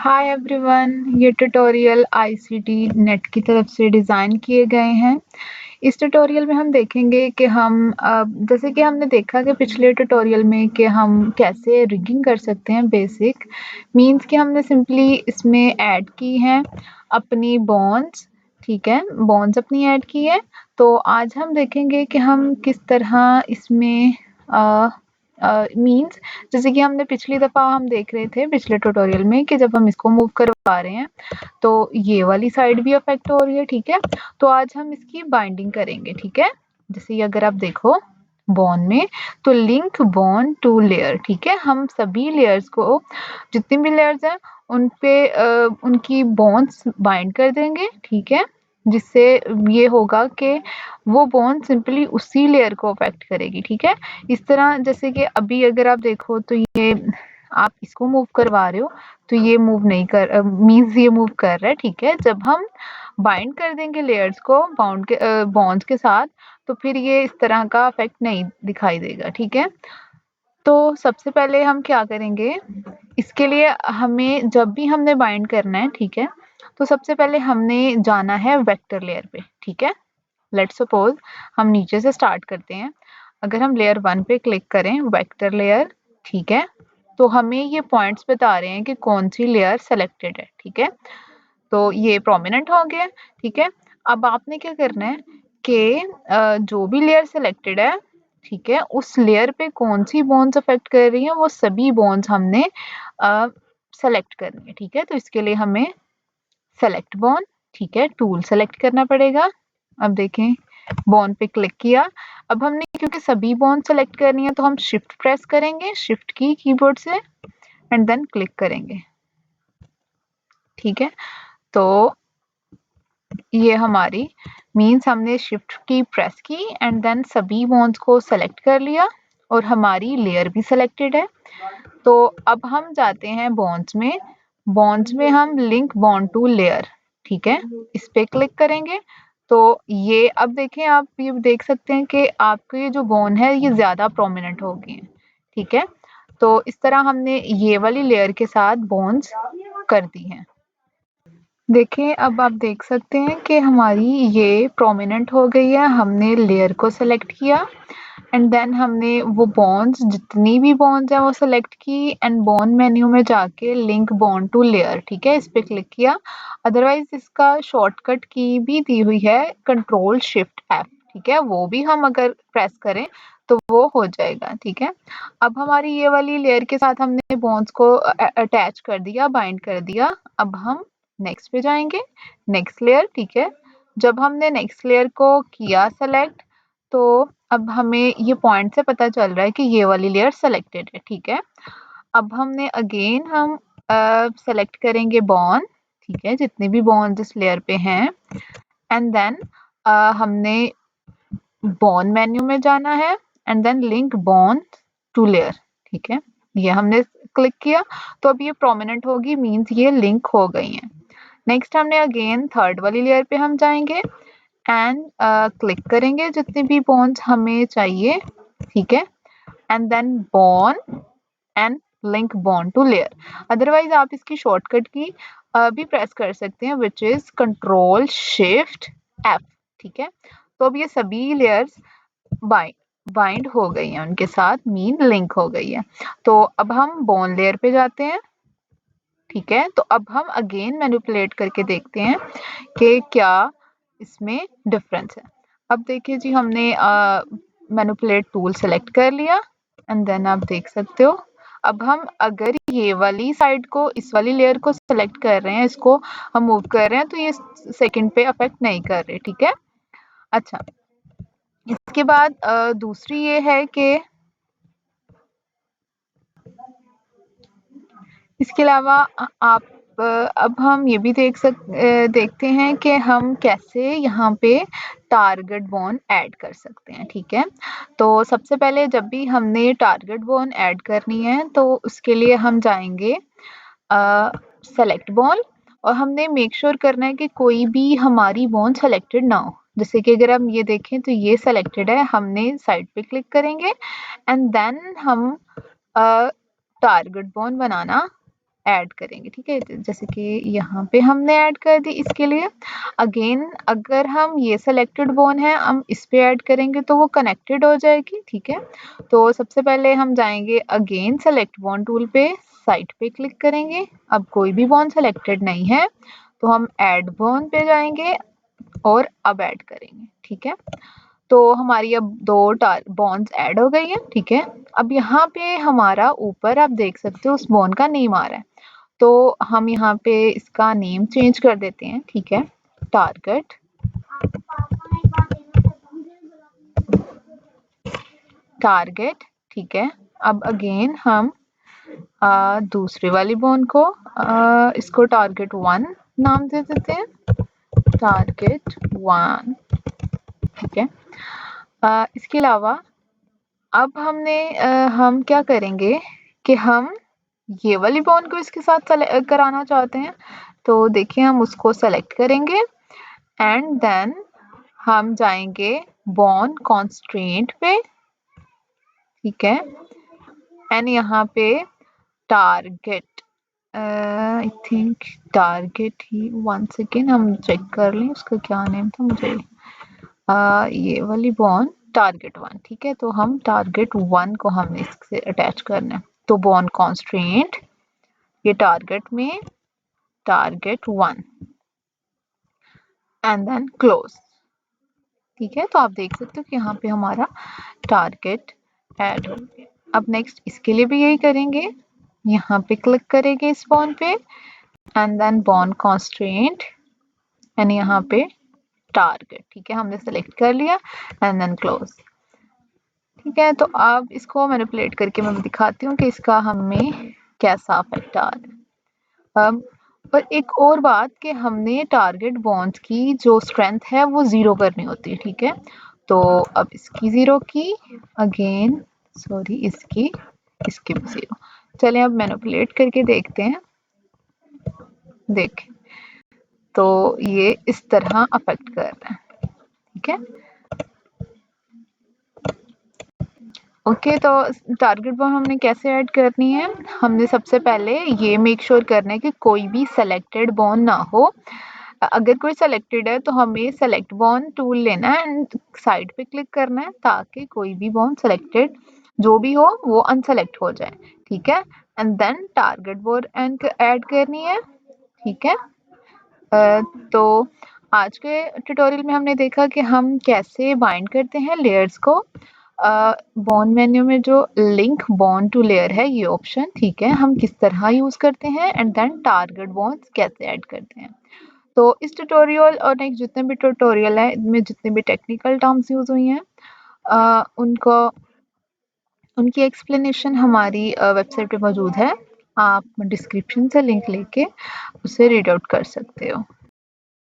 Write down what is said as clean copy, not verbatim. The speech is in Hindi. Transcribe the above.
हाय एवरीवन, ये ट्यूटोरियल आईसीटी नेट की तरफ से डिज़ाइन किए गए हैं। इस ट्यूटोरियल में हम देखेंगे कि जैसे कि हमने देखा कि पिछले ट्यूटोरियल में कि हम कैसे रिगिंग कर सकते हैं। बेसिक मींस कि हमने सिंपली इसमें ऐड की हैं अपनी बॉन्ड्स, ठीक है, बॉन्ड्स अपनी ऐड की है। तो आज हम देखेंगे कि हम किस तरह इसमें मींस जैसे कि हमने पिछली दफ़ा हम देख रहे थे पिछले ट्यूटोरियल में कि जब हम इसको मूव करवा रहे हैं तो ये वाली साइड भी अफेक्ट हो रही है, ठीक है। तो आज हम इसकी बाइंडिंग करेंगे, ठीक है। जैसे ये अगर आप देखो बॉन्ड में तो लिंक बॉन्ड टू लेयर, ठीक है। हम सभी लेयर्स को, जितनी भी लेयर्स हैं उन पे उनकी बॉन्ड्स बाइंड कर देंगे, ठीक है। जिससे ये होगा कि वो बॉन्ड सिंपली उसी लेयर को अफेक्ट करेगी, ठीक है। इस तरह जैसे कि अभी अगर आप देखो तो ये आप इसको मूव करवा रहे हो तो ये मूव नहीं कर मीन्स ये मूव कर रहा है, ठीक है। जब हम बाइंड कर देंगे लेयर्स को बॉन्ड्स के साथ तो फिर ये इस तरह का इफेक्ट नहीं दिखाई देगा, ठीक है। तो सबसे पहले हम क्या करेंगे, इसके लिए हमें जब भी हमने बाइंड करना है, ठीक है, तो सबसे पहले हमने जाना है वेक्टर लेयर पे, ठीक है। लेट्स सपोज हम नीचे से स्टार्ट करते हैं। अगर हम लेयर 1 पे क्लिक करें वेक्टर लेयर, ठीक है, तो हमें ये पॉइंट्स बता रहे हैं कि कौन सी लेयर सेलेक्टेड है, ठीक है। तो ये प्रोमिनेंट हो गया, ठीक है। अब आपने क्या करना है कि जो भी लेयर सेलेक्टेड है, ठीक है, उस लेयर पे कौन सी बॉन्ड्स अफेक्ट कर रही हैं वो सभी बॉन्ड्स हमने सेलेक्ट करनी है, ठीक है। तो इसके लिए हमें सेलेक्ट बॉन्ड, ठीक है, टूल सेलेक्ट करना पड़ेगा। अब देखें बॉन्ड पे क्लिक किया। अब हमने क्योंकि सभी बॉन्ड सेलेक्ट करनी है तो हम शिफ्ट प्रेस करेंगे, शिफ्ट की कीबोर्ड से, एंड देन क्लिक करेंगे, ठीक है। तो ये हमारी मीन्स हमने शिफ्ट की प्रेस की एंड देन सभी बॉन्ड्स को सेलेक्ट कर लिया और हमारी लेयर भी सेलेक्टेड है। तो अब हम जाते हैं बॉन्ड्स में हम लिंक बॉन्ड टू लेयर, ठीक है, इस पे क्लिक करेंगे। तो ये अब देखें, आप ये देख सकते हैं कि आपके ये जो बॉन्ड है ये ज्यादा प्रोमिनेंट हो गए हैं, ठीक है। तो इस तरह हमने ये वाली लेयर के साथ बॉन्ड्स कर दी हैं। देखिए अब आप देख सकते हैं कि हमारी ये प्रोमिनेंट हो गई है। हमने लेयर को सेलेक्ट किया एंड देन हमने वो बॉन्ड्स, जितनी भी बॉन्ड्स हैं वो सेलेक्ट की एंड बॉन्ड मेन्यू में जाके लिंक बॉन्ड टू लेयर, ठीक है, इस पे क्लिक किया। अदरवाइज इसका शॉर्टकट की भी दी हुई है कंट्रोल शिफ्ट एफ, ठीक है, वो भी हम अगर प्रेस करें तो वो हो जाएगा, ठीक है। अब हमारी ये वाली लेयर के साथ हमने बॉन्ड्स को अटैच कर दिया, बाइंड कर दिया। अब हम नेक्स्ट पे जाएंगे, नेक्स्ट लेयर, ठीक है। जब हमने नेक्स्ट लेयर को किया सेलेक्ट तो अब हमें ये पॉइंट से पता चल रहा है कि ये वाली लेयर सेलेक्टेड है, ठीक है। अब हमने अगेन हम सेलेक्ट करेंगे बॉन्ड, ठीक है, जितने भी बॉन्ड इस लेयर पे हैं एंड देन हमने बॉन्ड मेन्यू में जाना है and then link bond to layer, ठीक है, ये हमने क्लिक किया। तो अब ये प्रोमिनेंट होगी, मींस ये लिंक हो गई है। नेक्स्ट हमने अगेन थर्ड वाली लेयर पे हम जाएंगे एंड क्लिक करेंगे जितने भी बॉन्ड्स हमें चाहिए, ठीक है, and then bond and link bond to layer. Otherwise आप इसकी शॉर्टकट की भी प्रेस कर सकते हैं which is control shift F, ठीक है। तो अब ये सभी लेयर्स बाइंड हो गई हैं, उनके साथ मीन लिंक हो गई है। तो अब हम बॉन्ड लेयर पे जाते हैं, ठीक है। तो अब हम अगेन मैनिपुलेट करके देखते हैं कि क्या इसमें डिफरेंस है। अब देखिए जी, हमने मैनिपुलेट टूल सेलेक्ट कर लिया एंड देन आप देख सकते हो अब हम अगर ये वाली साइड को, इस वाली लेयर को सेलेक्ट कर रहे हैं, इसको हम मूव कर रहे हैं तो ये सेकंड पे अफेक्ट नहीं कर रहे, ठीक है। अच्छा, इसके बाद दूसरी ये है कि इसके अलावा आप अब हम ये भी देखते हैं कि हम कैसे यहाँ पे टारगेट बॉन्ड ऐड कर सकते हैं, ठीक है। तो सबसे पहले जब भी हमने टारगेट बॉन्ड ऐड करनी है तो उसके लिए हम जाएंगे सेलेक्ट बॉन्ड और हमने मेक श्योर करना है कि कोई भी हमारी बॉन्ड सेलेक्टेड ना हो। जैसे कि अगर हम ये देखें तो ये सेलेक्टेड है, हमने साइड पे क्लिक करेंगे एंड देन हम टारगेट बॉन्ड बनाना ऐड करेंगे, ठीक है। जैसे कि यहाँ पे हमने ऐड कर दी। इसके लिए अगेन अगर हम ये सेलेक्टेड बॉन्ड है हम इस पे ऐड करेंगे तो वो कनेक्टेड हो जाएगी, ठीक है। तो सबसे पहले हम जाएंगे अगेन सेलेक्ट बॉन्ड टूल पे, साइड पे क्लिक करेंगे। अब कोई भी बॉन्ड सेलेक्टेड नहीं है तो हम ऐड बॉन्ड पे जाएंगे और अब ऐड करेंगे, ठीक है। तो हमारी अब 2 बॉन्ड्स ऐड हो गई है, ठीक है। अब यहाँ पे हमारा ऊपर आप देख सकते हो उस बॉन्ड का नेम आ रहा है, तो हम यहाँ पे इसका नेम चेंज कर देते हैं, ठीक है। टारगेट टारगेट, ठीक है। अब अगेन हम दूसरी वाली बॉन्ड को इसको टारगेट 1 नाम दे देते हैं, टारगेट 1, ठीक है। इसके अलावा अब हम क्या करेंगे कि हम ये वाली बॉन्ड को इसके साथ कराना चाहते हैं, तो देखिए हम उसको सेलेक्ट करेंगे एंड देन हम जाएंगे बॉन्ड कॉन्स्ट्रेंट पे, ठीक है। एंड यहाँ पे target, I think target he, one second हम चेक कर लें उसका क्या नेम था मुझे। ये वाली बॉन्ड टारगेट 1, ठीक है। तो हम टारगेट 1 को हमने इससे अटैच करना है, तो बॉन्ड कॉन्स्ट्रेंट ये टारगेट में टारगेट 1 एंड देन क्लोज, ठीक है। तो आप देख सकते हो कि यहाँ पे हमारा टारगेट ऐड हो गया। अब नेक्स्ट इसके लिए भी यही करेंगे, यहाँ पे क्लिक करेंगे इस बॉन्ड पे and then bond constraint and यहाँ पे टारगेट, ठीक है। हमने सेलेक्ट कर लिया एंड देन क्लोज, ठीक है। तो अब इसको मैनिपुलेट करके मैं दिखाती हूँ कि इसका हमें कैसा इफेक्ट आ रहा है। पर एक और बात कि हमने टारगेट बॉन्ड्स की जो स्ट्रेंथ है वो 0 करनी होती है, ठीक है। तो अब इसकी 0 की, अगेन सॉरी इसकी भी 0। चलें अब मैनिपुलेट करके देखते हैं, देखें तो ये इस तरह अफेक्ट कर रहा है, ठीक है। ओके तो टारगेट बॉन्ड हमने कैसे ऐड करनी है, हमने सबसे पहले ये मेक श्योर करना है कि कोई भी सेलेक्टेड बॉन्ड ना हो। अगर कोई सेलेक्टेड है तो हमें सेलेक्ट बॉन्ड टूल लेना है एंड साइड पे क्लिक करना है ताकि कोई भी बॉन्ड सेलेक्टेड जो भी हो वो अनसेलेक्ट हो जाए, ठीक है। And then target bond add करनी है, ठीक है। तो आज के ट्यूटोरियल में हमने देखा कि हम कैसे बाइंड करते हैं लेयर्स को। बॉन्ड मेन्यू में जो लिंक बॉन्ड टू लेयर है ये ऑप्शन, ठीक है, हम किस तरह यूज करते हैं एंड देन टारगेट बॉन्ड्स कैसे ऐड करते हैं। तो इस ट्यूटोरियल और नेक्स्ट जितने भी ट्यूटोरियल है इनमें जितने भी टेक्निकल टर्म्स यूज हुई हैं उनको उनकी एक्सप्लेनेशन हमारी वेबसाइट पे मौजूद है, आप डिस्क्रिप्शन से लिंक लेके उसे रीड आउट कर सकते हो।